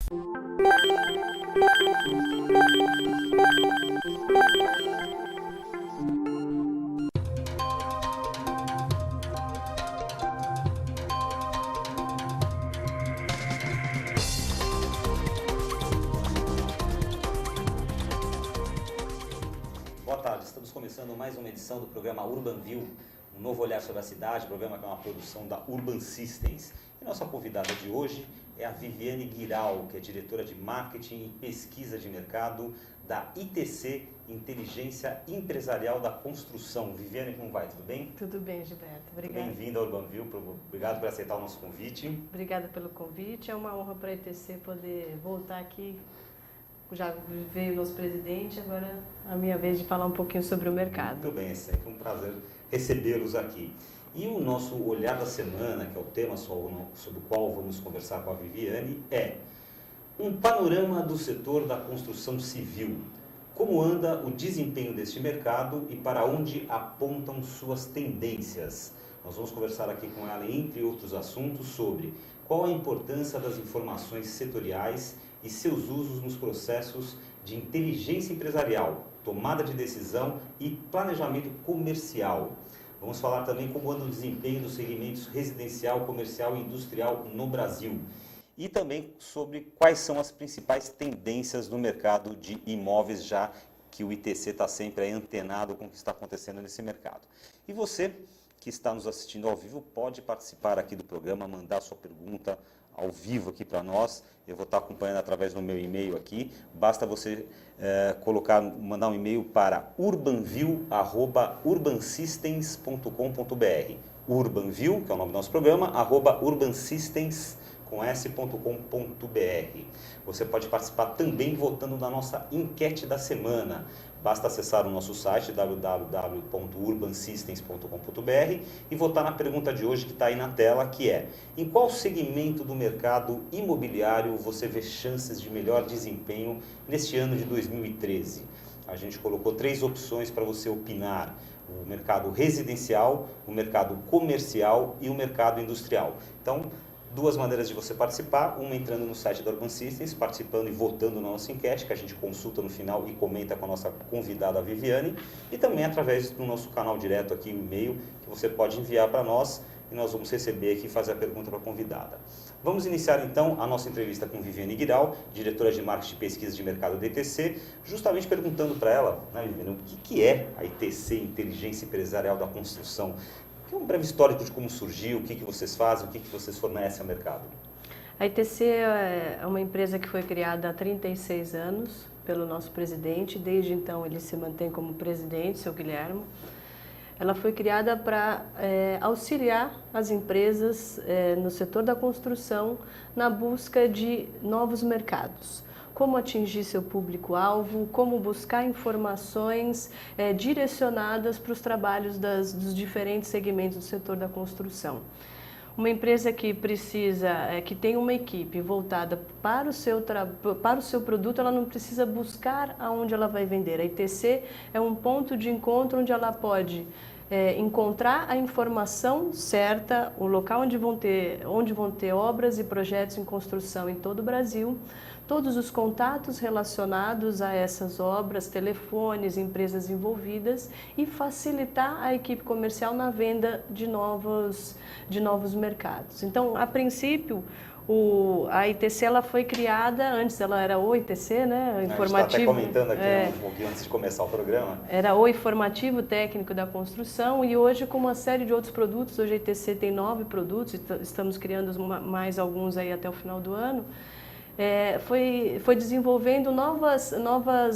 Boa tarde, estamos começando mais uma edição do programa Urban View, um novo olhar sobre a cidade, programa que é uma produção da Urban Systems. E nossa convidada de hoje é a Viviane Guiral, que é diretora de Marketing e Pesquisa de Mercado da ITC, Inteligência Empresarial da Construção. Viviane, como vai? Tudo bem? Tudo bem, Gilberto. Obrigada. Bem-vinda ao Urban View, obrigado por aceitar o nosso convite. Obrigada pelo convite, é uma honra para a ITC poder voltar aqui. Já veio o nosso presidente, agora é a minha vez de falar um pouquinho sobre o mercado. Muito bem, é sempre um prazer recebê-los aqui. E o nosso olhar da semana, que é o tema sobre o qual vamos conversar com a Viviane, é um panorama do setor da construção civil. Como anda o desempenho deste mercado e para onde apontam suas tendências? Nós vamos conversar aqui com ela, entre outros assuntos, sobre qual a importância das informações setoriais e seus usos nos processos de inteligência empresarial, tomada de decisão e planejamento comercial. Vamos falar também como anda o desempenho dos segmentos residencial, comercial e industrial no Brasil. E também sobre quais são as principais tendências do mercado de imóveis, já que o ITC está sempre aí antenado com o que está acontecendo nesse mercado. E você que está nos assistindo ao vivo pode participar aqui do programa, mandar sua pergunta ao vivo aqui para nós. Eu vou estar acompanhando através do meu e-mail aqui. Basta você mandar um e-mail para urbanview@urbansystems.com.br. Urbanview, que é o nome do nosso programa, @urbansystems.com.br. Você pode participar também votando na nossa enquete da semana. Basta acessar o nosso site www.urbansystems.com.br e votar na pergunta de hoje que está aí na tela, que é: em qual segmento do mercado imobiliário você vê chances de melhor desempenho neste ano de 2013? A gente colocou 3 opções para você opinar: o mercado residencial, o mercado comercial e o mercado industrial. Então, 2 maneiras de você participar: uma entrando no site da Urban Systems, participando e votando na nossa enquete, que a gente consulta no final e comenta com a nossa convidada Viviane, e também através do nosso canal direto aqui, o e-mail, que você pode enviar para nós e nós vamos receber aqui e fazer a pergunta para a convidada. Vamos iniciar então a nossa entrevista com Viviane Guiral, diretora de Marketing e Pesquisa de Mercado da ITC, justamente perguntando para ela, né, Viviane, o que é a ITC, Inteligência Empresarial da Construção? Um breve histórico de como surgiu, o que vocês fazem, o que vocês fornecem ao mercado. A ITC é uma empresa que foi criada há 36 anos pelo nosso presidente. Desde então ele se mantém como presidente, seu Guilherme. Ela foi criada para auxiliar as empresas no setor da construção na busca de novos mercados. Como atingir seu público-alvo, como buscar informações direcionadas para os trabalhos dos diferentes segmentos do setor da construção. Uma empresa que que tem uma equipe voltada para o seu produto, ela não precisa buscar aonde ela vai vender. A ITC é um ponto de encontro onde ela pode encontrar a informação certa, o local onde vão ter obras e projetos em construção em todo o Brasil, todos os contatos relacionados a essas obras, telefones, empresas envolvidas, e facilitar a equipe comercial na venda de novos mercados. Então, a princípio, a ITC ela foi criada, antes ela era o ITC, né? Informativo. A gente está até comentando aqui um pouquinho antes de começar o programa. Era o Informativo Técnico da Construção, e hoje, com uma série de outros produtos, hoje a ITC tem 9 produtos, e estamos criando mais alguns aí até o final do ano. Foi desenvolvendo novas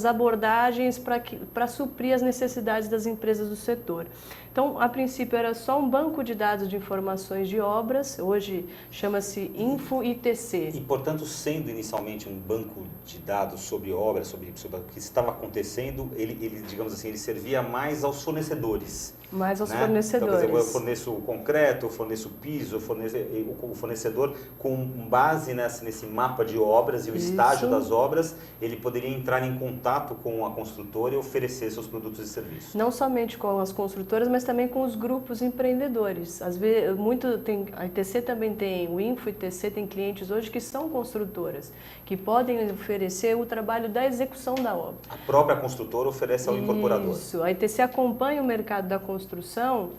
abordagens para suprir as necessidades das empresas do setor. Então, a princípio era só um banco de dados de informações de obras, hoje chama-se InfoITC. E, portanto, sendo inicialmente um banco de dados sobre obras, sobre o que estava acontecendo, ele, digamos assim, ele servia mais aos fornecedores. Mais aos né? fornecedores. Então, eu forneço o concreto, eu forneço o piso, o fornecedor, com base nesse mapa de obras e o estágio das obras, ele poderia entrar em contato com a construtora e oferecer seus produtos e serviços. Não somente com as construtoras, mas mas também com os grupos empreendedores. Às vezes, a ITC também tem, o Info ITC tem clientes hoje que são construtoras, que podem oferecer o trabalho da execução da obra. A própria construtora oferece ao incorporador. Isso, a ITC acompanha o mercado da construção,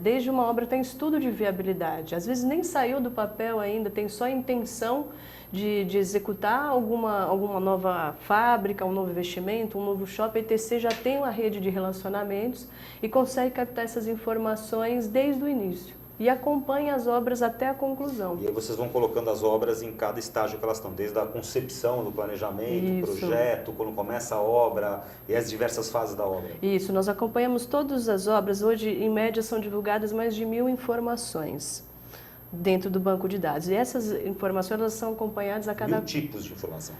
desde uma obra tem estudo de viabilidade. Às vezes nem saiu do papel ainda, tem só a intenção de executar alguma nova fábrica, um novo investimento, um novo shopping. A ITC já tem uma rede de relacionamentos e consegue captar essas informações desde o início e acompanha as obras até a conclusão. E aí vocês vão colocando as obras em cada estágio que elas estão, desde a concepção, do planejamento, projeto, quando começa a obra e as diversas fases da obra. Isso, nós acompanhamos todas as obras. Hoje, em média, são divulgadas mais de 1000 informações dentro do banco de dados. E essas informações elas são acompanhadas a cada... 1000 tipos de informação.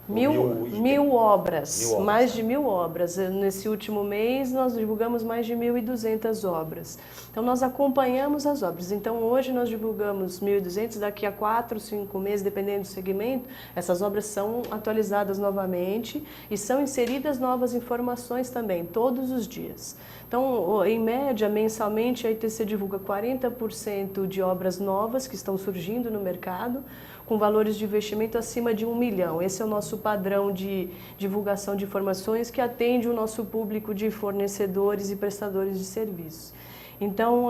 1000 obras, mais de 1000 obras. Nesse último mês, nós divulgamos mais de 1.200 obras. Então, nós acompanhamos as obras. Então, hoje nós divulgamos 1.200, daqui a 4, 5 meses, dependendo do segmento, essas obras são atualizadas novamente e são inseridas novas informações também, todos os dias. Então, em média, mensalmente, a ITC divulga 40% de obras novas que estão surgindo no mercado, com valores de investimento acima de 1 milhão. Esse é o nosso padrão de divulgação de informações que atende o nosso público de fornecedores e prestadores de serviços. Então,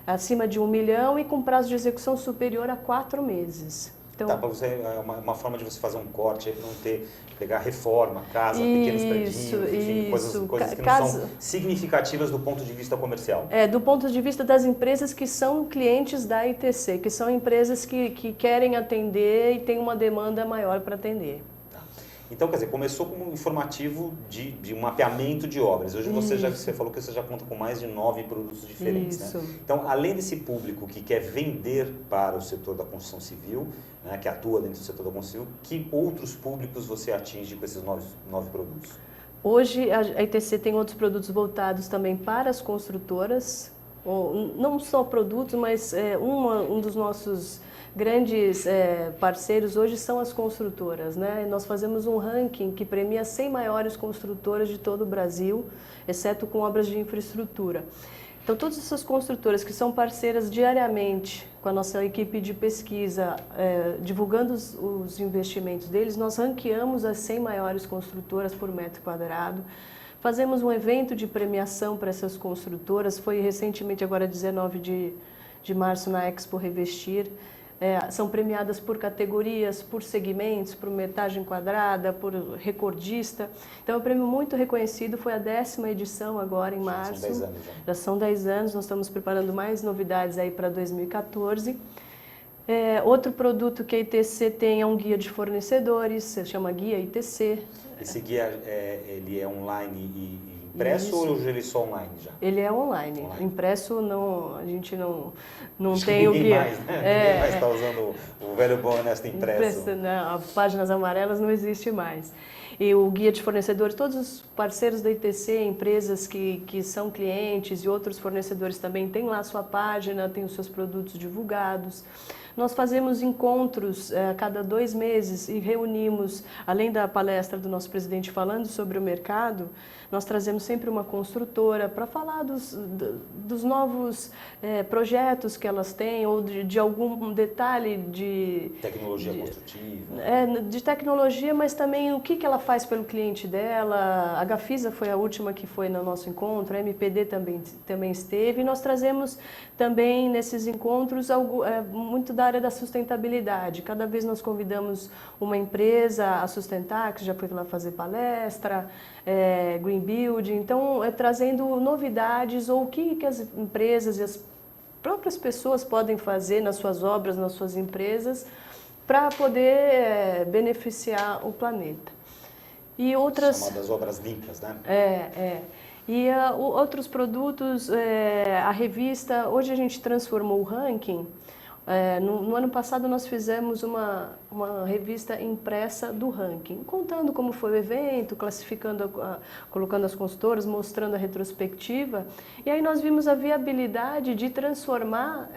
acima de 1 milhão e com prazo de execução superior a 4 meses. Então, para você, é uma forma de você fazer um corte, aí, não pegar reforma, casa, pequenos prédios, enfim, coisas que não são significativas do ponto de vista comercial. Do ponto de vista das empresas que são clientes da ITC, que são empresas que querem atender e têm uma demanda maior para atender. Então, quer dizer, começou como um informativo de um mapeamento de obras. Hoje você falou que você já conta com mais de 9 produtos diferentes. Né? Então, além desse público que quer vender para o setor da construção civil, né, que atua dentro do setor da construção civil, que outros públicos você atinge com esses 9 produtos? Hoje, a ITC tem outros produtos voltados também para as construtoras, não só produtos, mas um dos nossos grandes parceiros hoje são as construtoras, né? Nós fazemos um ranking que premia 100 maiores construtoras de todo o Brasil, exceto com obras de infraestrutura. Então, todas essas construtoras que são parceiras diariamente com a nossa equipe de pesquisa, divulgando os investimentos deles, nós ranqueamos as 100 maiores construtoras por metro quadrado. Fazemos um evento de premiação para essas construtoras, foi recentemente, agora 19 de março, na Expo Revestir. São premiadas por categorias, por segmentos, por metragem quadrada, por recordista. Então, é um prêmio muito reconhecido, foi a 10ª edição agora em março. São 10 anos já são 10 anos, nós estamos preparando mais novidades aí para 2014. Outro produto que a ITC tem é um guia de fornecedores, se chama Guia ITC. Esse guia, ele é online e impresso ou ele é só online já? Ele é online. Impresso, não, a gente não tem o ninguém guia. Mais, né? Ninguém mais está usando o velho bom honesto impresso. As páginas amarelas não existe mais. E o guia de fornecedores, todos os parceiros da ITC, empresas que são clientes e outros fornecedores também têm lá a sua página, têm os seus produtos divulgados. Nós fazemos encontros a cada 2 meses e reunimos, além da palestra do nosso presidente falando sobre o mercado, nós trazemos sempre uma construtora para falar dos novos projetos que elas têm ou de algum detalhe de... Tecnologia construtiva. De tecnologia, mas também o que ela faz pelo cliente dela. A Gafisa foi a última que foi no nosso encontro, a MPD também esteve. E nós trazemos também nesses encontros muito da área da sustentabilidade. Cada vez nós convidamos uma empresa a sustentar, que já foi lá fazer palestra, Green Building, então trazendo novidades ou o que as empresas e as próprias pessoas podem fazer nas suas obras, nas suas empresas, para poder beneficiar o planeta. E outras... Chamadas obras limpas, né? E outros produtos, a revista, hoje a gente transformou o ranking. No ano passado nós fizemos uma revista impressa do ranking, contando como foi o evento, classificando, colocando as consultoras, mostrando a retrospectiva. E aí nós vimos a viabilidade de transformar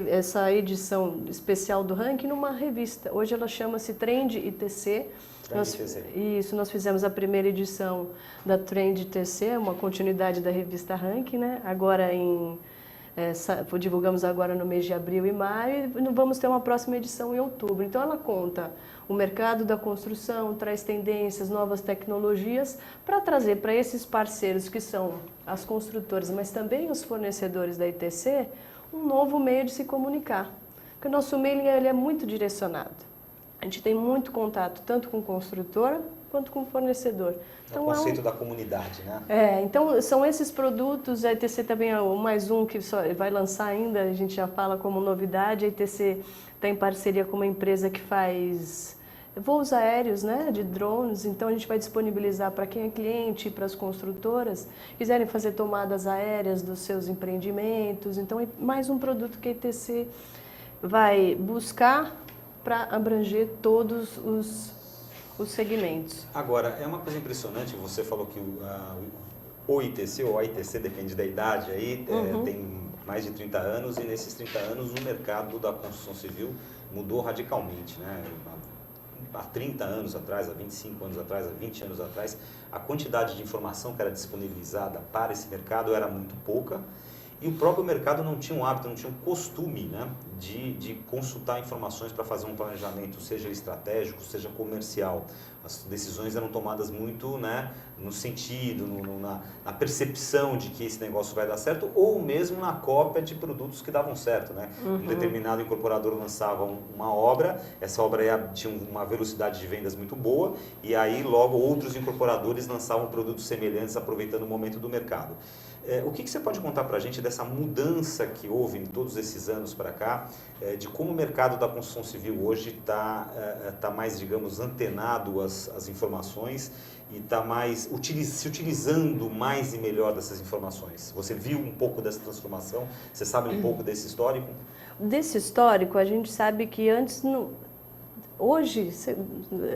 essa edição especial do ranking numa revista. Hoje ela chama-se Trend ITC. Nós fizemos a primeira edição da Trend ITC, uma continuidade da revista Ranking, né? Agora divulgamos agora no mês de abril e maio e vamos ter uma próxima edição em outubro. Então ela conta o mercado da construção, traz tendências, novas tecnologias para trazer para esses parceiros que são as construtoras, mas também os fornecedores da ITC, um novo meio de se comunicar. Porque o nosso mailing ele é muito direcionado. A gente tem muito contato tanto com construtora quanto com fornecedor. Então, o conceito da comunidade, né? Então são esses produtos, a ITC também é mais um que só vai lançar ainda, a gente já fala como novidade, a ITC está em parceria com uma empresa que faz voos aéreos, né, de drones, então a gente vai disponibilizar para quem é cliente, para as construtoras, quiserem fazer tomadas aéreas dos seus empreendimentos, então é mais um produto que a ITC vai buscar para abranger todos os segmentos. Agora, é uma coisa impressionante, você falou que o ITC, ou a ITC, depende da idade, aí tem mais de 30 anos, e nesses 30 anos o mercado da construção civil mudou radicalmente, né? Há 30 anos atrás, há 25 anos atrás, há 20 anos atrás, a quantidade de informação que era disponibilizada para esse mercado era muito pouca, e o próprio mercado não tinha um hábito, não tinha um costume, né, de consultar informações para fazer um planejamento, seja estratégico, seja comercial. As decisões eram tomadas muito, né, no sentido, na percepção de que esse negócio vai dar certo, ou mesmo na cópia de produtos que davam certo, né? Um determinado incorporador lançava uma obra, essa obra tinha uma velocidade de vendas muito boa, e aí logo outros incorporadores lançavam produtos semelhantes, aproveitando o momento do mercado. O que você pode contar para a gente dessa mudança que houve em todos esses anos para cá, de como o mercado da construção civil hoje está mais, digamos, antenado às informações e está mais se utilizando mais e melhor dessas informações? Você viu um pouco dessa transformação? Você sabe um pouco desse histórico? Desse histórico, a gente sabe que antes... Hoje,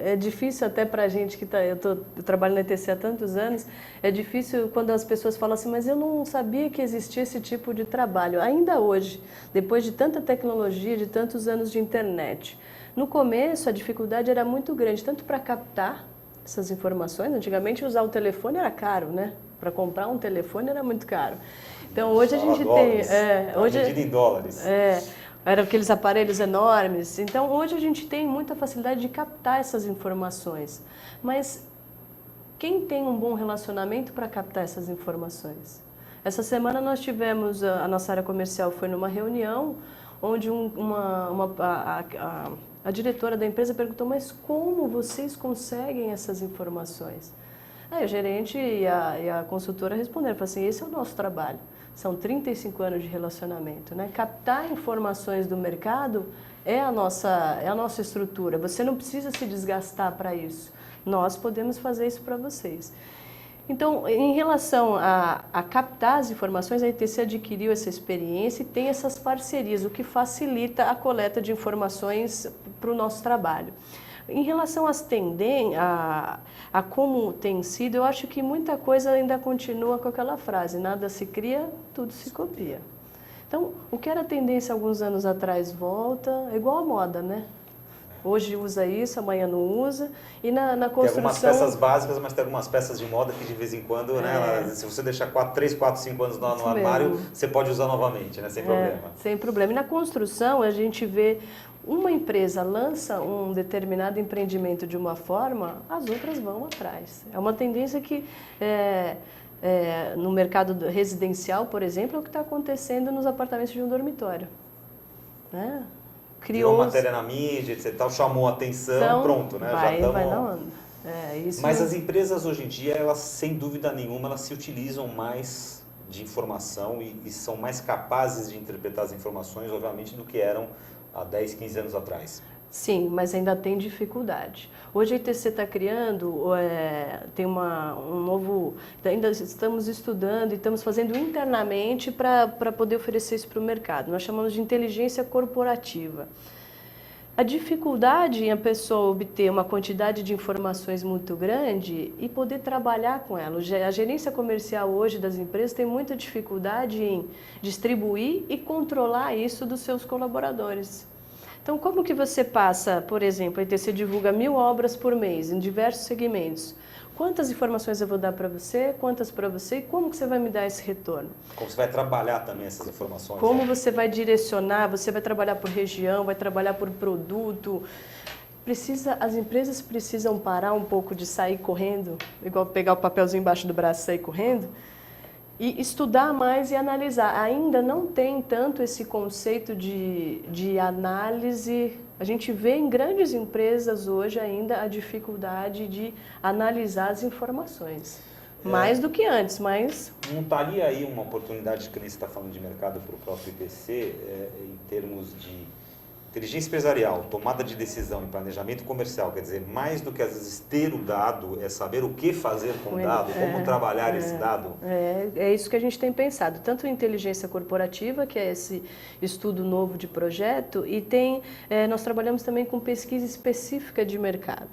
é difícil até para a gente que eu trabalho na ITC há tantos anos, é difícil quando as pessoas falam assim, mas eu não sabia que existia esse tipo de trabalho. Ainda hoje, depois de tanta tecnologia, de tantos anos de internet. No começo, a dificuldade era muito grande, tanto para captar essas informações. Antigamente, usar o telefone era caro, né? Para comprar um telefone era muito caro. Então, hoje a gente dólares, tem... Vendido em dólares. Eram aqueles aparelhos enormes. Então, hoje a gente tem muita facilidade de captar essas informações. Mas quem tem um bom relacionamento para captar essas informações? Essa semana nós tivemos, a nossa área comercial foi numa reunião, onde a diretora da empresa perguntou, mas como vocês conseguem essas informações? Aí o gerente e a consultora responderam, falaram assim, esse é o nosso trabalho. São 35 anos de relacionamento, né? Captar informações do mercado é a nossa estrutura. Você não precisa se desgastar para isso. Nós podemos fazer isso para vocês. Então, em relação a captar as informações, a ITC adquiriu essa experiência e tem essas parcerias, o que facilita a coleta de informações para o nosso trabalho. Em relação às tendências, a como tem sido, eu acho que muita coisa ainda continua com aquela frase, nada se cria, tudo se copia. Então, o que era tendência alguns anos atrás volta, é igual a moda, né? Hoje usa isso, amanhã não usa. E na construção... Tem algumas peças básicas, mas tem algumas peças de moda que de vez em quando, né, se você deixar 3, 4, 5 anos no armário, você pode usar novamente, né, sem problema. Sem problema. E na construção, a gente vê uma empresa lança um determinado empreendimento de uma forma, as outras vão atrás. É uma tendência que... no mercado residencial, por exemplo, é o que está acontecendo nos apartamentos de um dormitório, né? Criou matéria na mídia, etc. Chamou a atenção, pronto, né? Vai na onda. Mas as empresas hoje em dia, elas sem dúvida nenhuma, elas se utilizam mais de informação e são mais capazes de interpretar as informações, obviamente, do que eram há 10, 15 anos atrás. Sim, mas ainda tem dificuldade. Hoje a ITC está criando, tem um novo... Ainda estamos estudando e estamos fazendo internamente para poder oferecer isso para o mercado. Nós chamamos de inteligência corporativa. A dificuldade em a pessoa obter uma quantidade de informações muito grande e poder trabalhar com ela. A gerência comercial hoje das empresas tem muita dificuldade em distribuir e controlar isso dos seus colaboradores. Então, como que você passa, por exemplo, a ITC divulga 1000 obras por mês em diversos segmentos. Quantas informações eu vou dar para você, quantas para você e como que você vai me dar esse retorno? Como você vai trabalhar também essas informações? Como você vai direcionar, você vai trabalhar por região, vai trabalhar por produto. As empresas precisam parar um pouco de sair correndo, igual pegar o papelzinho embaixo do braço e sair correndo, e estudar mais e analisar. Ainda não tem tanto esse conceito de análise. A gente vê em grandes empresas hoje ainda a dificuldade de analisar as informações. Mais do que antes, mas... Não estaria aí uma oportunidade, que nem você está falando de mercado para o próprio ITC, em termos de inteligência empresarial, tomada de decisão e planejamento comercial, quer dizer, mais do que às vezes ter o dado, é saber o que fazer com o dado, como trabalhar esse dado? É isso que a gente tem pensado, tanto em inteligência corporativa, que é esse estudo novo de projeto, e nós trabalhamos também com pesquisa específica de mercado.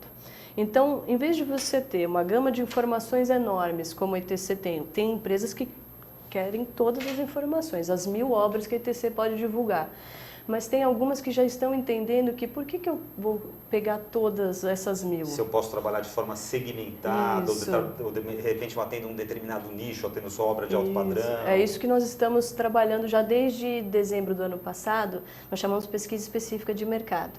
Então, em vez de você ter uma gama de informações enormes, como a ITC tem empresas que querem todas as informações, as 1000 obras que a ITC pode divulgar. Mas tem algumas que já estão entendendo que por que eu vou pegar todas essas 1000? Se eu posso trabalhar de forma segmentada, ou de repente eu atendo um determinado nicho, eu atendo só obra de alto padrão. É isso que nós estamos trabalhando já desde dezembro do ano passado, nós chamamos pesquisa específica de mercado.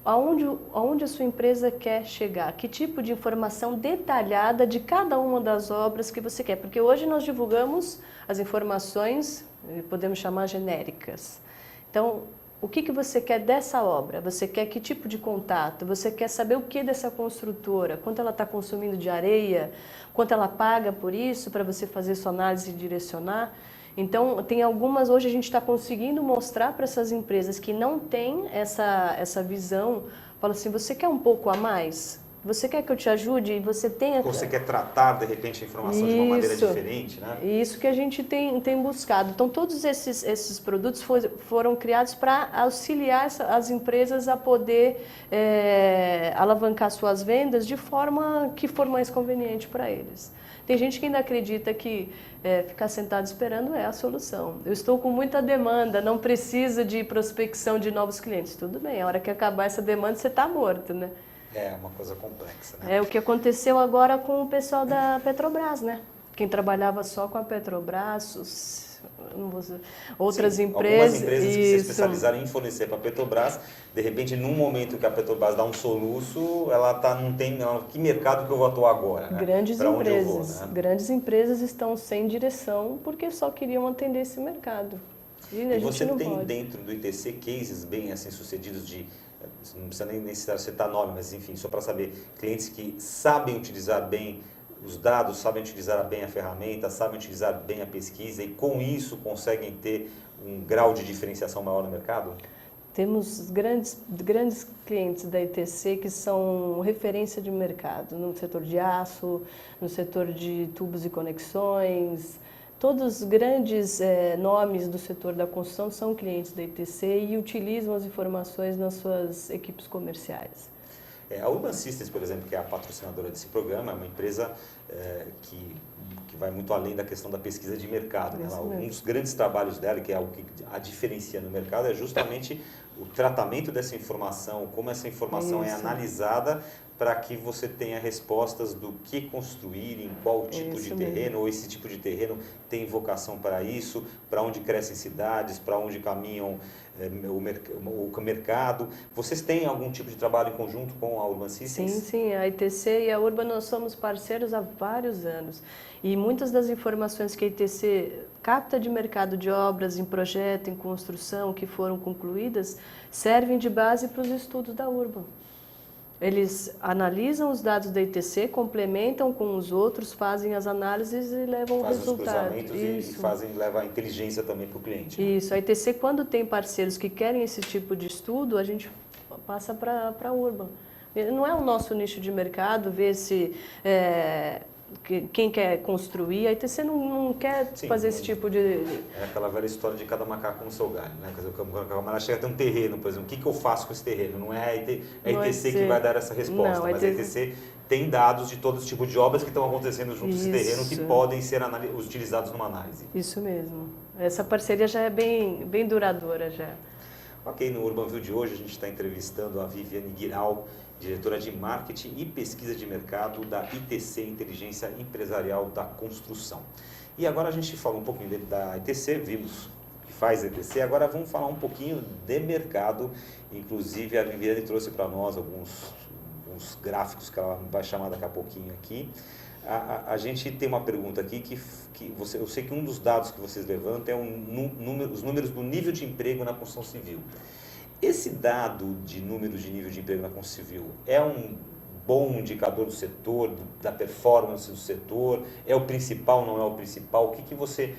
Aonde a sua empresa quer chegar? Que tipo de informação detalhada de cada uma das obras que você quer? Porque hoje nós divulgamos as informações, podemos chamar genéricas. Então, o que você quer dessa obra? Você quer que tipo de contato? Você quer saber o que dessa construtora? Quanto ela está consumindo de areia? Quanto ela paga por isso para você fazer sua análise e direcionar? Então, tem algumas, hoje a gente está conseguindo mostrar para essas empresas que não têm essa visão, fala assim, você quer um pouco a mais? Você quer que eu te ajude e você tenha... Você quer tratar, de repente, a informação de uma maneira diferente, né? Isso que a gente tem buscado. Então, todos esses produtos foram criados para auxiliar as empresas a poder alavancar suas vendas de forma que for mais conveniente para eles. Tem gente que ainda acredita que ficar sentado esperando é a solução. Eu estou com muita demanda, não preciso de prospecção de novos clientes. Tudo bem, a hora que acabar essa demanda, você está morto, né? É uma coisa complexa, né? É o que aconteceu agora com o pessoal da Petrobras, né? Quem trabalhava só com a Petrobras, outras empresas... Algumas empresas que se especializaram em fornecer para a Petrobras, de repente, num momento que a Petrobras dá um soluço, não tem que mercado que eu vou atuar agora, né? Grandes empresas estão sem direção porque só queriam atender esse mercado. E você tem dentro do ITC cases bem assim sucedidos não precisa nem citar nome, mas enfim, só para saber, clientes que sabem utilizar bem os dados, sabem utilizar bem a ferramenta, sabem utilizar bem a pesquisa e com isso conseguem ter um grau de diferenciação maior no mercado? Temos grandes clientes da ITC que são referência de mercado, no setor de aço, no setor de tubos e conexões. Todos os grandes nomes do setor da construção são clientes da ITC e utilizam as informações nas suas equipes comerciais. A Urban Systems, por exemplo, que é a patrocinadora desse programa, é uma empresa que vai muito além da questão da pesquisa de mercado. Né? Um dos grandes trabalhos dela, que é algo que a diferencia no mercado, é justamente o tratamento dessa informação, como essa informação é analisada para que você tenha respostas do que construir, em qual tipo de terreno, ou esse tipo de terreno tem vocação para isso, para onde crescem cidades, para onde caminham o mercado. Vocês têm algum tipo de trabalho em conjunto com a Urban Systems? Sim, a ITC e a Urban nós somos parceiros há vários anos. E muitas das informações que a ITC capta de mercado de obras em projeto, em construção, que foram concluídas, servem de base para os estudos da Urban. Eles analisam os dados da ITC, complementam com os outros, fazem as análises e levam o resultado. E levam a inteligência também para o cliente. Né? Isso. A ITC, quando tem parceiros que querem esse tipo de estudo, a gente passa para a Urban. Não é o nosso nicho de mercado ver se quem quer construir, a ITC não quer fazer esse tipo de... É aquela velha história de cada macaco no seu galho, né? Quer dizer, o camarada chega a ter um terreno, por exemplo, o que eu faço com esse terreno? Não é a ITC que vai dar essa resposta, mas a ITC tem dados de todo tipo de obras que estão acontecendo junto a esse terreno que podem ser utilizados numa análise. Isso mesmo. Essa parceria já é bem duradoura já. Ok, no UrbanView de hoje a gente está entrevistando a Viviane Guiral, diretora de Marketing e Pesquisa de Mercado da ITC, Inteligência Empresarial da Construção. E agora a gente falou um pouquinho da ITC, vimos o que faz a ITC, agora vamos falar um pouquinho de mercado. Inclusive a Viviane trouxe para nós alguns gráficos que ela vai chamar daqui a pouquinho aqui. A gente tem uma pergunta aqui eu sei que um dos dados que vocês levantam é os números do nível de emprego na construção civil. Esse dado de números de nível de emprego na construção civil é um bom indicador do setor, da performance do setor? É o principal, não é o principal? O que você,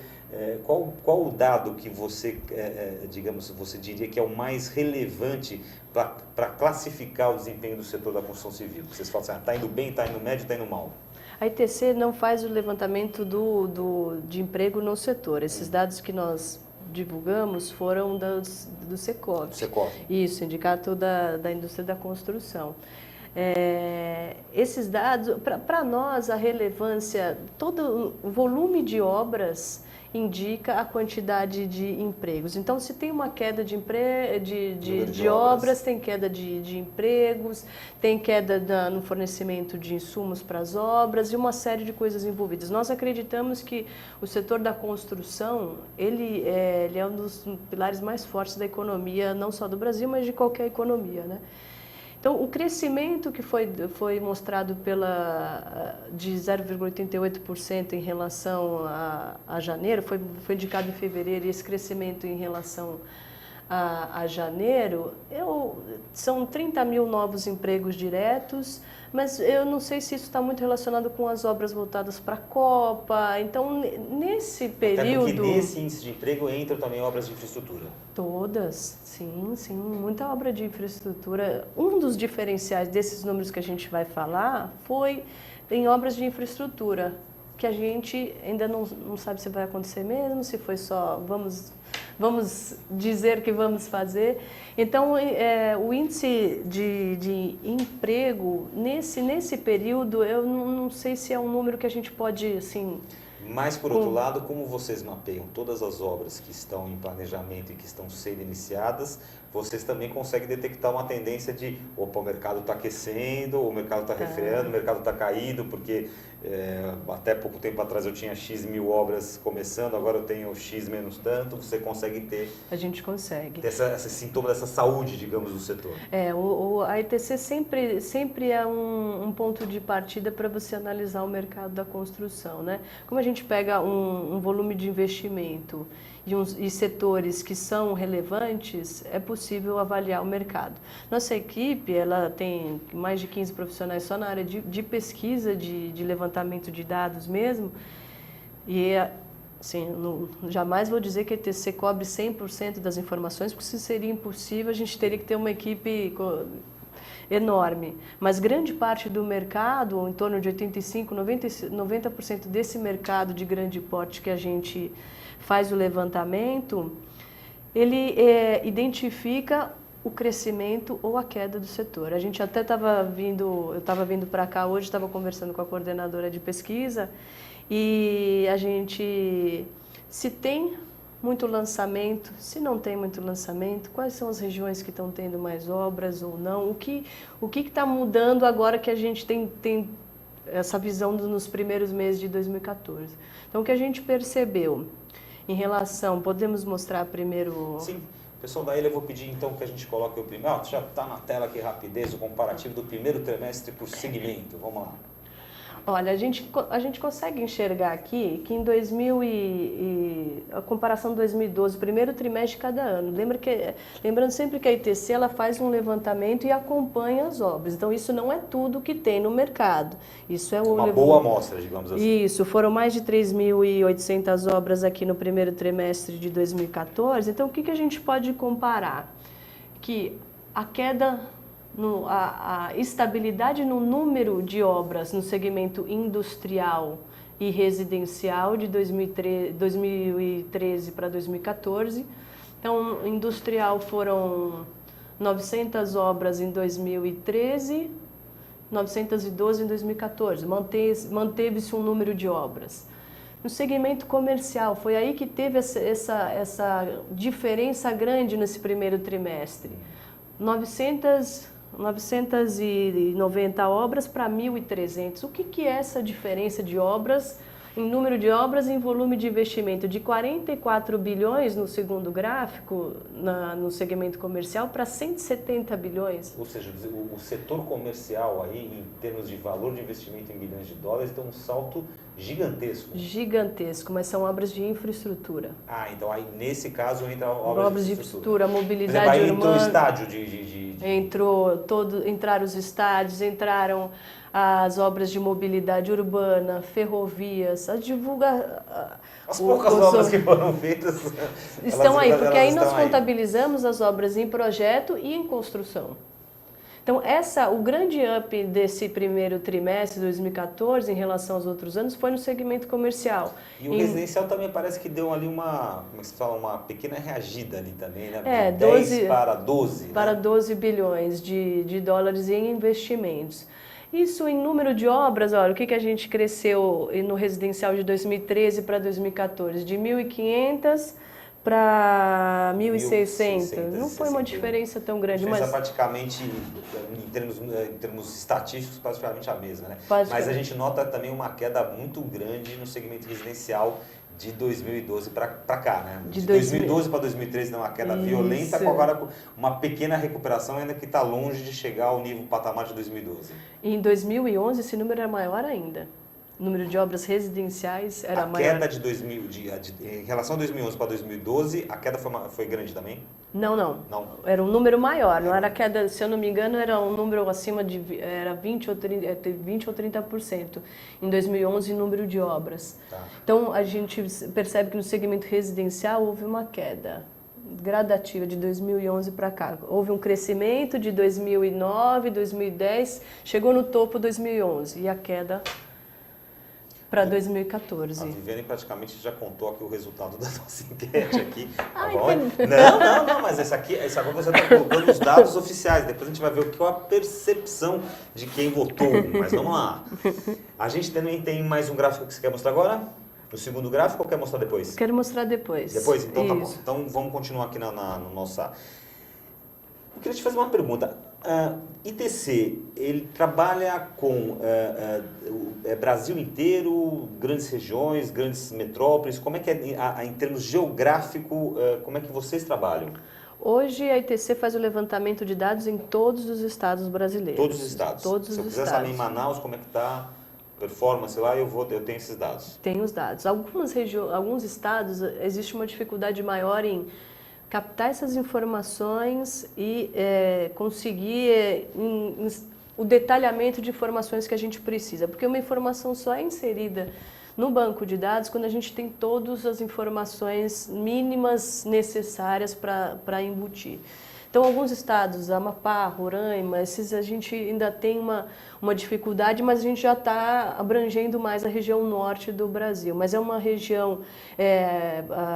qual o dado que você, digamos, você diria que é o mais relevante para classificar o desempenho do setor da construção civil? Vocês falam assim, está indo bem, está indo médio, está indo mal? A ITC não faz o levantamento de emprego no setor. Esses dados que nós divulgamos foram do Secov. Isso, Sindicato da Indústria da Construção. Esses dados, para nós, a relevância, todo o volume de obras indica a quantidade de empregos. Então, se tem uma queda de obras, tem queda de empregos, tem queda no fornecimento de insumos para as obras e uma série de coisas envolvidas. Nós acreditamos que o setor da construção, ele é um dos pilares mais fortes da economia, não só do Brasil, mas de qualquer economia, né? Então, o crescimento que foi mostrado de 0,88% em relação a janeiro, foi indicado em fevereiro, e esse crescimento em relação a janeiro, são 30 mil novos empregos diretos, mas eu não sei se isso está muito relacionado com as obras voltadas para a Copa. Então, nesse período... Até porque nesse índice de emprego entram também obras de infraestrutura. Todas, sim, muita obra de infraestrutura. Um dos diferenciais desses números que a gente vai falar foi em obras de infraestrutura, que a gente ainda não sabe se vai acontecer mesmo, se foi só vamos dizer que vamos fazer. Então, o índice de emprego, nesse período, eu não sei se é um número que a gente pode, assim... Mas, por outro lado, como vocês mapeiam todas as obras que estão em planejamento e que estão sendo iniciadas, vocês também conseguem detectar uma tendência de, opa, o mercado está aquecendo, o mercado está refreando, o mercado está caído, porque até pouco tempo atrás eu tinha X mil obras começando, agora eu tenho X menos tanto. Você consegue ter... A gente consegue. Ter esse sintoma dessa saúde, digamos, do setor. A ITC sempre é um ponto de partida para você analisar o mercado da construção, né? Como a gente pega um volume de investimento e setores que são relevantes, é possível avaliar o mercado. Nossa equipe, ela tem mais de 15 profissionais só na área de pesquisa, de levantamento de dados mesmo, e assim, jamais vou dizer que a ITC cobre 100% das informações, porque isso seria impossível, a gente teria que ter uma equipe enorme, mas grande parte do mercado, em torno de 85%, 90% desse mercado de grande porte que a gente faz o levantamento, ele identifica o crescimento ou a queda do setor. A gente até eu estava vindo para cá hoje, estava conversando com a coordenadora de pesquisa, e a gente, se tem muito lançamento, se não tem muito lançamento, quais são as regiões que estão tendo mais obras ou não, o que está mudando agora que a gente tem essa visão nos primeiros meses de 2014. Então, o que a gente percebeu em relação, podemos mostrar primeiro... Sim, pessoal da ilha, eu vou pedir então que a gente coloque o primeiro, já está na tela aqui rapidez, o comparativo do primeiro trimestre por segmento, vamos lá. Olha, a gente consegue enxergar aqui que em a comparação de 2012, o primeiro trimestre de cada ano. Lembrando sempre que a ITC ela faz um levantamento e acompanha as obras. Então, isso não é tudo que tem no mercado. Isso é uma boa amostra, digamos assim. Isso, foram mais de 3.800 obras aqui no primeiro trimestre de 2014. Então, o que a gente pode comparar? Que a queda a estabilidade no número de obras no segmento industrial e residencial de 2013 para 2014. Então, industrial foram 900 obras em 2013, 912 em 2014. Manteve-se um número de obras. No segmento comercial, foi aí que teve essa diferença grande nesse primeiro trimestre. 990 obras para 1.300. O que é essa diferença de obras, em número de obras e em volume de investimento? De 44 bilhões no segundo gráfico, no segmento comercial, para 170 bilhões. Ou seja, o setor comercial aí, em termos de valor de investimento em bilhões de dólares, tem um salto gigantesco. Gigantesco, mas são obras de infraestrutura. Então aí nesse caso entra obras de infraestrutura. Mobilidade urbana. Entrou o estádio entraram os estádios, entraram as obras de mobilidade urbana, ferrovias, as poucas obras que foram feitas estão aí, porque aí nós contabilizamos as obras em projeto e em construção. Então, o grande up desse primeiro trimestre de 2014 em relação aos outros anos foi no segmento comercial. E o residencial também parece que deu ali uma pequena reagida ali também, né? De 10 para 12. Para 12 bilhões de dólares em investimentos. Isso em número de obras, olha, o que a gente cresceu no residencial de 2013 para 2014? De 1.500 para 1.600. Não foi uma diferença tão grande. Mas praticamente, em termos estatísticos, praticamente a mesma, né? Mas a gente nota também uma queda muito grande no segmento residencial de 2012 para cá, né? De 2012 para 2013 deu uma queda violenta, com agora uma pequena recuperação, ainda que está longe de chegar ao nível patamar de 2012. Em 2011 esse número era maior ainda. O número de obras residenciais era maior. A queda em relação a 2011 para 2012, a queda foi grande também? Não. Era um número maior, não era queda, se eu não me engano, era um número acima de 20 ou 30% em 2011 em número de obras. Tá. Então, a gente percebe que no segmento residencial houve uma queda gradativa de 2011 para cá. Houve um crescimento de 2009, 2010, chegou no topo 2011 e a queda para 2014. A Viviane praticamente já contou aqui o resultado da nossa enquete aqui. Entendi. Não, mas essa agora você está colocando os dados oficiais. Depois a gente vai ver o que é a percepção de quem votou. Mas vamos lá. A gente também tem mais um gráfico que você quer mostrar agora? O segundo gráfico ou quer mostrar depois? Quero mostrar depois. Depois? Então tá bom. Então vamos continuar aqui no nossa... Eu queria te fazer uma pergunta. ITC, ele trabalha com Brasil inteiro, grandes regiões, grandes metrópoles. Como é que é, em termos geográfico, como é que vocês trabalham? Hoje a ITC faz o levantamento de dados em todos os estados brasileiros. Todos os estados? Todos os estados. Se eu quiser saber em Manaus como é que está performance lá, eu tenho esses dados. Tem os dados. Alguns estados, existe uma dificuldade maior em captar essas informações e conseguir o detalhamento de informações que a gente precisa. Porque uma informação só é inserida no banco de dados quando a gente tem todas as informações mínimas necessárias para embutir. Então, alguns estados, Amapá, Roraima, esses a gente ainda tem uma dificuldade, mas a gente já está abrangendo mais a região norte do Brasil. Mas é uma região,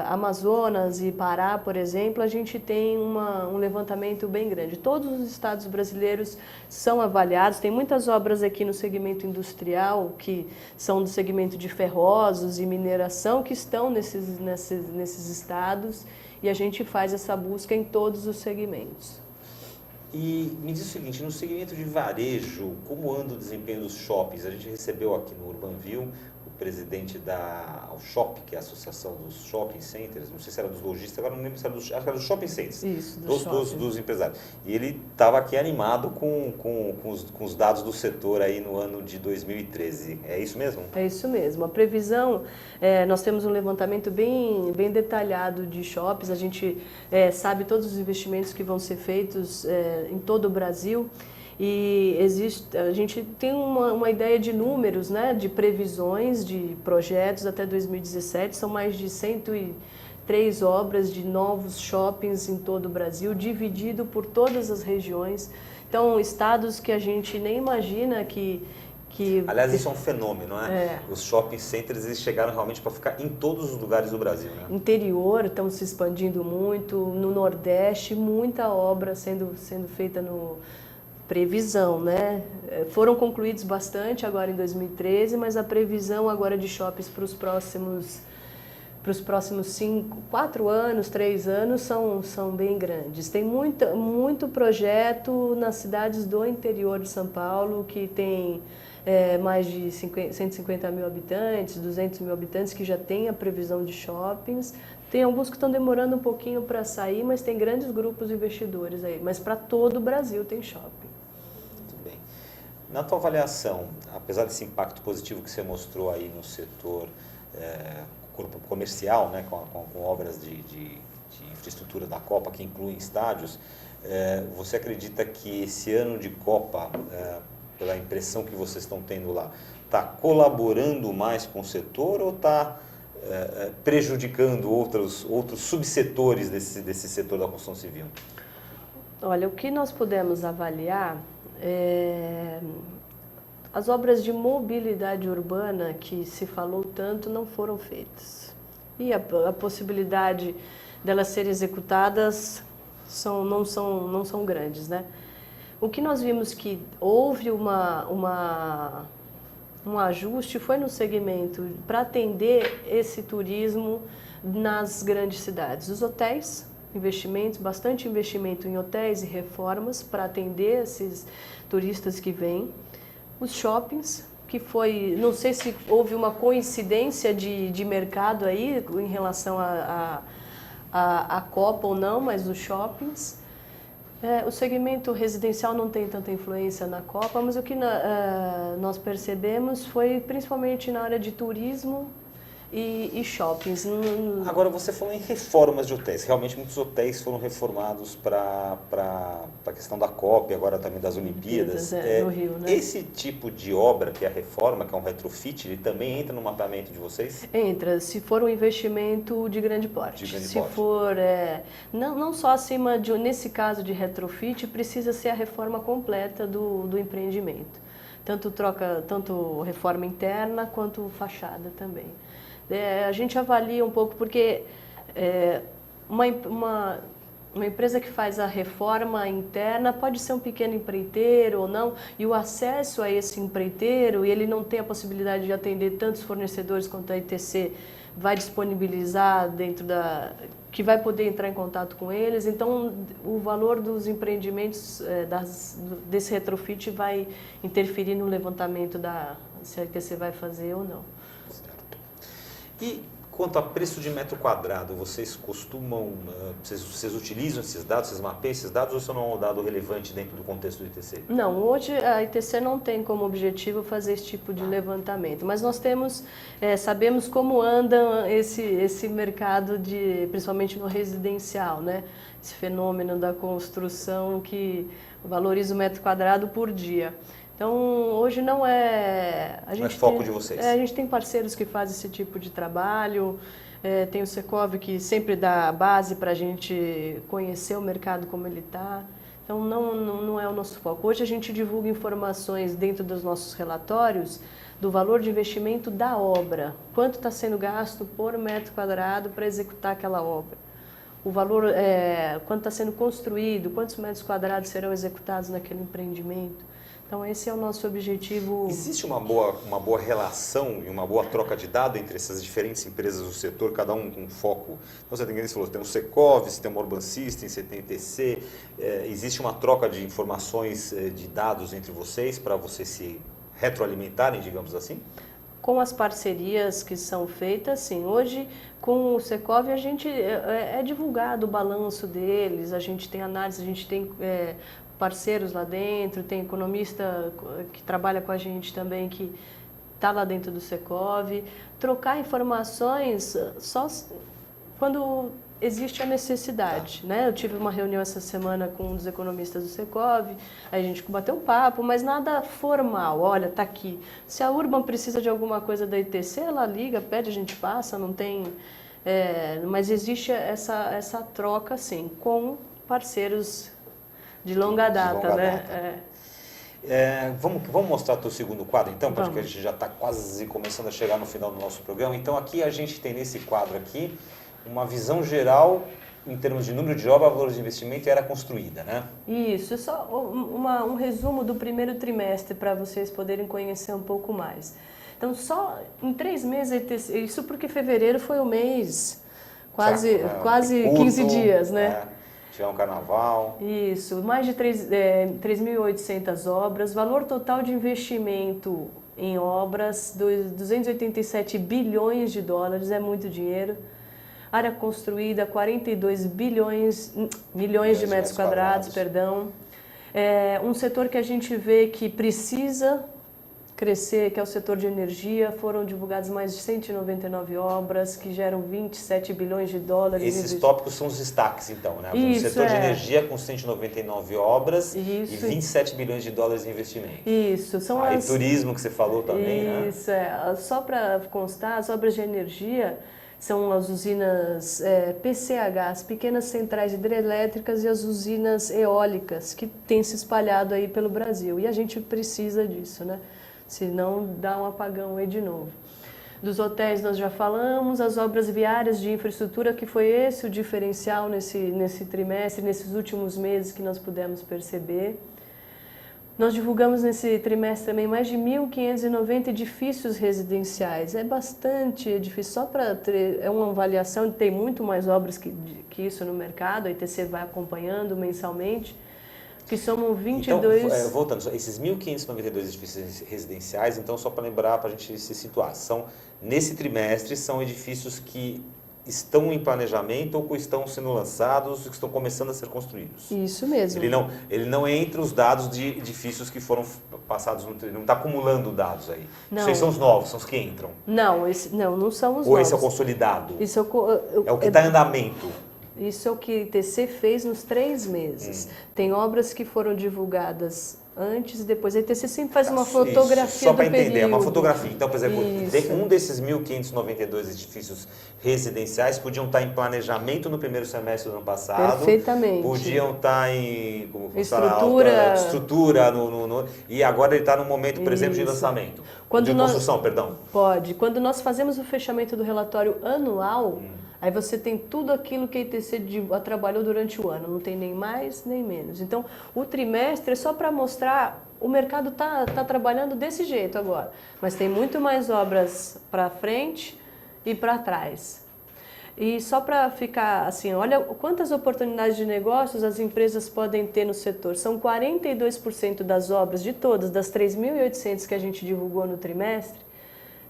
Amazonas e Pará, por exemplo, a gente tem um levantamento bem grande. Todos os estados brasileiros são avaliados, tem muitas obras aqui no segmento industrial, que são do segmento de ferrosos e mineração, que estão nesses estados. E a gente faz essa busca em todos os segmentos. E me diz o seguinte, no segmento de varejo, como anda o desempenho dos shoppings? A gente recebeu aqui no Urbanville o presidente da Shop, que é a Associação dos Shopping Centers, não sei se era dos lojistas, agora não lembro se era acho que era dos Shopping Centers. Isso, dos empresários. E ele estava aqui animado com os dados do setor aí no ano de 2013. É isso mesmo? É isso mesmo. A previsão, nós temos um levantamento bem detalhado de shoppings, a gente sabe todos os investimentos que vão ser feitos em todo o Brasil. E a gente tem uma ideia de números, né, de previsões de projetos até 2017, são mais de 103 obras de novos shoppings em todo o Brasil, dividido por todas as regiões. Então, estados que a gente nem imagina que Aliás, isso é um fenômeno, né? Os shopping centers, eles chegaram realmente para ficar em todos os lugares do Brasil, né? Interior estão se expandindo muito, no Nordeste, muita obra sendo feita no previsão, né? Foram concluídos bastante agora em 2013, mas a previsão agora de shoppings para os próximos 4 anos, 3 anos são bem grandes. Tem muito projeto nas cidades do interior de São Paulo que tem mais de 150 mil habitantes, 200 mil habitantes, que já tem a previsão de shoppings. Tem alguns que estão demorando um pouquinho para sair, mas tem grandes grupos de investidores aí. Mas para todo o Brasil tem shopping. Muito bem. Na tua avaliação, apesar desse impacto positivo que você mostrou aí no setor corpo comercial, né, com obras de infraestrutura da Copa, que incluem estádios, você acredita que esse ano de Copa, pela impressão que vocês estão tendo lá, está colaborando mais com o setor ou está prejudicando outros subsetores desse setor da construção civil? Olha, o que nós podemos avaliar as obras de mobilidade urbana que se falou tanto não foram feitas. E a possibilidade delas serem executadas não são grandes, né? O que nós vimos que houve um ajuste foi no segmento para atender esse turismo nas grandes cidades. Os hotéis, bastante investimento em hotéis e reformas para atender esses turistas que vêm. Os shoppings, que não sei se houve uma coincidência de mercado aí em relação à Copa ou não, mas os shoppings. O segmento residencial não tem tanta influência na Copa, mas o que nós percebemos foi principalmente na área de turismo e shoppings. Agora, você falou em reformas de hotéis. Realmente, muitos hotéis foram reformados para a questão da Copa e agora também das Olimpíadas. No Rio, né? Esse tipo de obra, que é a reforma, que é um retrofit, ele também entra no mapeamento de vocês? Entra, se for um investimento de grande porte. Se for, não só acima nesse caso de retrofit, precisa ser a reforma completa do empreendimento. Tanto reforma interna quanto fachada também. A gente avalia um pouco porque uma empresa que faz a reforma interna pode ser um pequeno empreiteiro ou não, e o acesso a esse empreiteiro, e ele não tem a possibilidade de atender tantos fornecedores quanto a ITC vai disponibilizar que vai poder entrar em contato com eles. Então, o valor dos empreendimentos desse retrofit vai interferir no levantamento se a ITC vai fazer ou não. E quanto a preço de metro quadrado, vocês utilizam esses dados, vocês mapeiam esses dados ou isso não é um dado relevante dentro do contexto do ITC? Não, hoje a ITC não tem como objetivo fazer esse tipo de levantamento, mas nós sabemos como anda esse mercado, principalmente no residencial, né? Esse fenômeno da construção que valoriza o metro quadrado por dia. Então, hoje não é foco de vocês. A gente tem parceiros que fazem esse tipo de trabalho, tem o Secov que sempre dá base para a gente conhecer o mercado como ele está. Então, não é o nosso foco. Hoje a gente divulga informações dentro dos nossos relatórios do valor de investimento da obra, quanto está sendo gasto por metro quadrado para executar aquela obra. O valor, quanto está sendo construído, quantos metros quadrados serão executados naquele empreendimento. Então, esse é o nosso objetivo. Existe uma boa relação e uma boa troca de dados entre essas diferentes empresas do setor, cada um com foco? Então, você tem o Secov, você tem o Urban System, você tem o ITC. Existe uma troca de informações, de dados entre vocês para vocês se retroalimentarem, digamos assim? Com as parcerias que são feitas, sim. Hoje, com o Secov, a gente é divulgado o balanço deles, a gente tem análise, a gente tem parceiros lá dentro, tem economista que trabalha com a gente também, que está lá dentro do Secov. Trocar informações só quando existe a necessidade, né? Eu tive uma reunião essa semana com um dos economistas do Secov, a gente bateu um papo, mas nada formal. Olha, tá aqui. Se a Urban precisa de alguma coisa da ITC, ela liga, pede, a gente passa, não tem... mas existe essa troca, sim, com parceiros De longa data, longa né? data. Vamos mostrar o teu segundo quadro, então, porque a gente já está quase começando a chegar no final do nosso programa. Então, aqui a gente tem nesse quadro aqui uma visão geral em termos de número de obra, valor de investimento e área construída, né? Isso, é só um resumo do primeiro trimestre para vocês poderem conhecer um pouco mais. Então, só em 3 meses, isso porque fevereiro foi o mês, quase 15 dias, né? Tiver um carnaval. Isso, mais de 3.800 obras, valor total de investimento em obras, 287 bilhões de dólares, é muito dinheiro. Área construída, 42 milhões de metros quadrados, perdão. Um setor que a gente vê que precisa crescer, que é o setor de energia, foram divulgadas mais de 199 obras que geram 27 bilhões de dólares. Esses tópicos são os destaques, então, né? Isso, o setor de energia com 199 obras isso. E 27 bilhões de dólares em investimento. Isso. São E turismo que você falou também, né? Isso, só para constar, as obras de energia são as usinas PCH, pequenas centrais hidrelétricas e as usinas eólicas que têm se espalhado aí pelo Brasil. E a gente precisa disso, né? Senão dá um apagão aí de novo. Dos hotéis nós já falamos, as obras viárias de infraestrutura, que foi esse o diferencial nesse trimestre, nesses últimos meses que nós pudemos perceber. Nós divulgamos nesse trimestre também mais de 1.590 edifícios residenciais. É bastante edifício, só para ter uma avaliação, tem muito mais obras que isso no mercado, a ITC vai acompanhando mensalmente, que somam 22... Então, voltando, esses 1.592 edifícios residenciais, então só para lembrar, para a gente se situar, nesse trimestre são edifícios que estão em planejamento ou que estão sendo lançados, que estão começando a ser construídos. Isso mesmo. Ele não entra os dados de edifícios que foram passados, ele não está acumulando dados aí. Não. Isso aí são os novos, são os que entram. Não, não são os novos. Ou esse é o consolidado? Isso é o que está em andamento. Isso é o que a ITC fez nos 3 meses. Tem obras que foram divulgadas antes e depois. A ITC sempre faz uma fotografia só para entender, período. é uma fotografia. Então, por exemplo, Isso. um desses 1.592 edifícios residenciais podiam estar em planejamento no primeiro semestre do ano passado. Perfeitamente. Podiam estar em estrutura. E agora ele está no momento, por exemplo, de lançamento. Construção, perdão. Pode. Quando nós fazemos o fechamento do relatório anual, aí você tem tudo aquilo que a ITC trabalhou durante o ano, não tem nem mais nem menos. Então, o trimestre é só para mostrar, o mercado está trabalhando desse jeito agora, mas tem muito mais obras para frente e para trás. E só para ficar assim, olha quantas oportunidades de negócios as empresas podem ter no setor. São 42% das obras, de todas, das 3.800 que a gente divulgou no trimestre,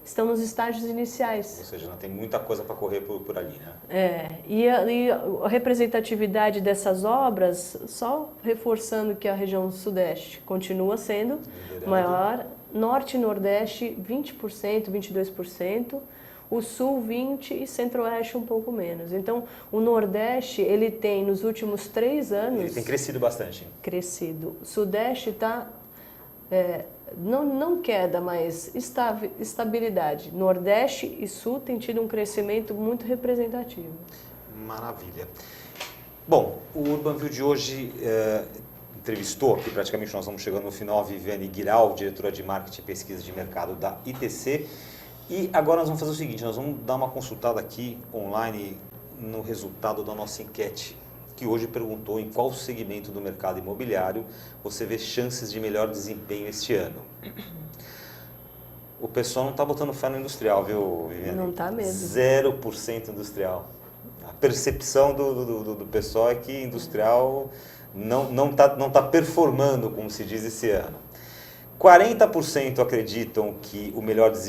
estão nos estágios iniciais. Ou seja, não tem muita coisa para correr por ali, né? E a representatividade dessas obras, só reforçando que a região sudeste continua sendo maior, norte e nordeste 20%, 22%, o sul 20% e centro-oeste um pouco menos. Então, o nordeste, ele tem nos últimos 3 anos... Ele tem crescido bastante. Crescido. O sudeste está... Não queda, mas estabilidade. Nordeste e Sul têm tido um crescimento muito representativo. Maravilha. Bom, o UrbanView de hoje entrevistou, aqui praticamente nós vamos chegando no final, a Viviane Guiral, diretora de Marketing e Pesquisa de Mercado da ITC. E agora nós vamos fazer o seguinte, nós vamos dar uma consultada aqui online no resultado da nossa enquete, que hoje perguntou em qual segmento do mercado imobiliário você vê chances de melhor desempenho este ano. O pessoal não está botando fé no industrial, viu, Viviane? Não está mesmo. 0% industrial. A percepção do pessoal é que industrial não tá performando, como se diz, esse ano. 40% acreditam que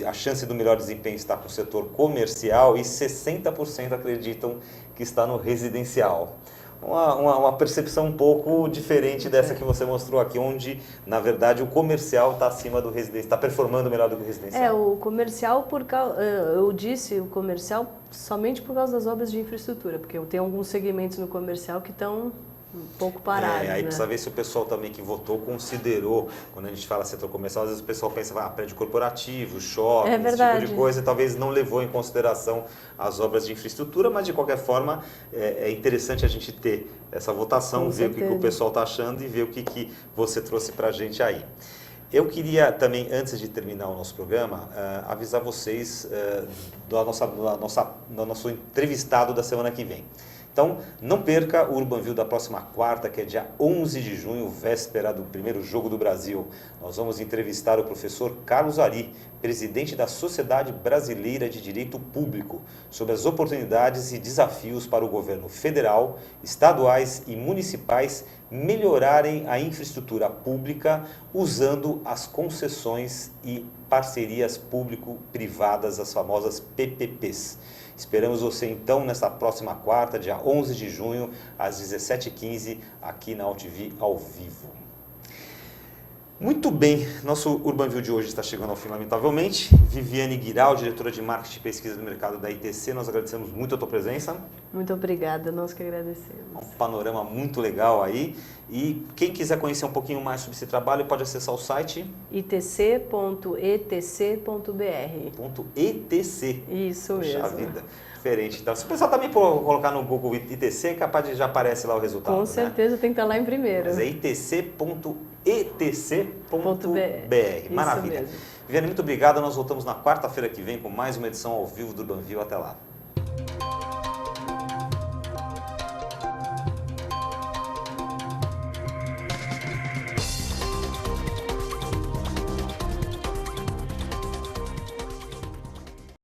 a chance do melhor desempenho está com o setor comercial e 60% acreditam que está no residencial. Uma percepção um pouco diferente dessa que você mostrou aqui, onde, na verdade, o comercial está acima do residencial, está performando melhor do que o residencial. O comercial, eu disse o comercial somente por causa das obras de infraestrutura, porque eu tenho alguns segmentos no comercial que estão um pouco parados. Aí né? precisa ver se o pessoal também que votou considerou, quando a gente fala setor comercial, às vezes o pessoal pensa, prédio corporativo, shopping, esse tipo de coisa, e talvez não levou em consideração as obras de infraestrutura, mas de qualquer forma é interessante a gente ter essa votação, Com ver o que o pessoal está achando e ver o que você trouxe para a gente aí. Eu queria também, antes de terminar o nosso programa, avisar vocês do nosso entrevistado da semana que vem. Então, não perca o Urbanview da próxima quarta, que é dia 11 de junho, véspera do primeiro jogo do Brasil. Nós vamos entrevistar o professor Carlos Ari, presidente da Sociedade Brasileira de Direito Público, sobre as oportunidades e desafios para o governo federal, estaduais e municipais melhorarem a infraestrutura pública usando as concessões e parcerias público-privadas, as famosas PPPs. Esperamos você então nesta próxima quarta, dia 11 de junho, às 17h15, aqui na AltV ao vivo. Muito bem, nosso Urbanview de hoje está chegando ao fim, lamentavelmente. Viviane Guiral, diretora de Marketing e Pesquisa do Mercado da ITC, nós agradecemos muito a tua presença. Muito obrigada, nós que agradecemos. Um panorama muito legal aí. E quem quiser conhecer um pouquinho mais sobre esse trabalho, pode acessar o site itc.etc.br. .etc. Isso Puxa mesmo. vida. Diferente. Então, se o pessoal também colocar no Google ITC, é capaz de já aparece lá o resultado. Com certeza tem que estar lá em primeiro. Mas é itc.etc.br. Maravilha. Isso mesmo. Viviane, muito obrigado. Nós voltamos na quarta-feira que vem com mais uma edição ao vivo do Urbanview. Até lá.